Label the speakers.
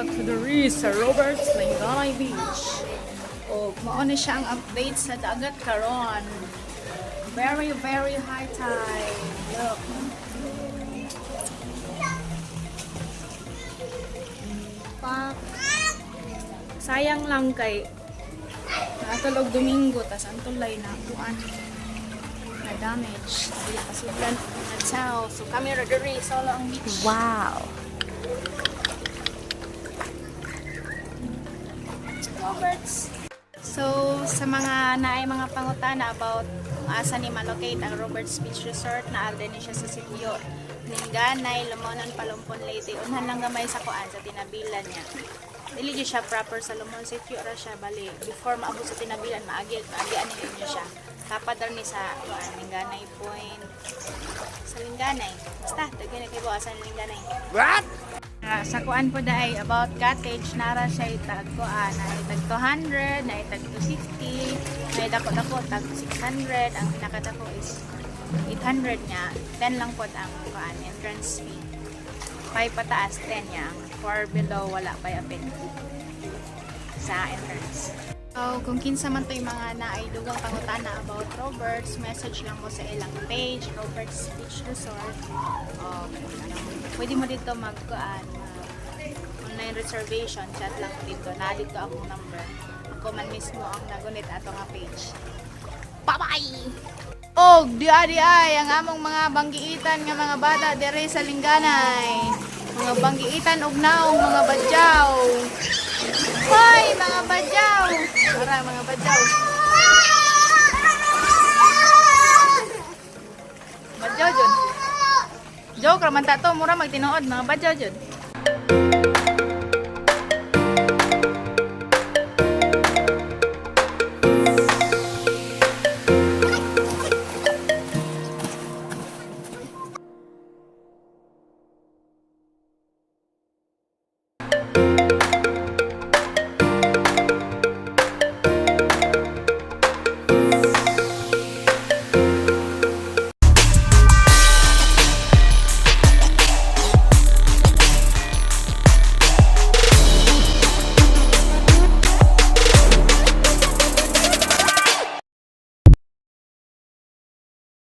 Speaker 1: Diri sa Roberts Linganay Beach. O mao na siya ang update sa dagat karon. Very high tide. Look. Pak. Sayang lang kay natulog Domingo tas ang tulay na kuan na damage. Dili pasudlan na tao. So kami ra diri sa ang beach.
Speaker 2: Wow.
Speaker 1: Roberts. So, sa mga naay mga pangutana about kung asa ni malocate ang Roberts Beach Resort, na alden ni siya sa sitio Linganay, Lumonon, Palumpon, Leyte. Unhan lang gamay sa kuan sa tinabilan niya. Dili di siya proper sa Lumon sitio ra siya bali. Before maabot sa tinabilan, maagian ninyo siya. Tapad ra ni sa kuan Linganay Point. Sa Linganay. Basta daghan na kay buasan Linganay.
Speaker 2: What?
Speaker 1: Sa kuan po dai about cottage nara siya tag kuan ay tag 200, ay tag 260, ay dako tag 600, ang pinakadako is 800 niya. 10 lang po ang kuan entrance fee. 5 pataas 10 niya, 4 below wala pa apin sa entrance. So, kung kinsa man to yung mga naay dugang pangutana about Roberts, message lang mo sa ilang page, Roberts Beach Resort. Pwede mo dito online reservation, chat lang mo dito. Dito akong number. Ako man mismo ang nagunit ato nga page. Bye-bye! Oh, di ay ang among mga banggiitan nga mga bata dire sa Linganay. Mga banggiitan og naong mga badyaw. Hoy, mga badyaw! Tara, mga badyaw. Badyaw jud. Joke raman ta to, mura magtinuod mga badyaw jud.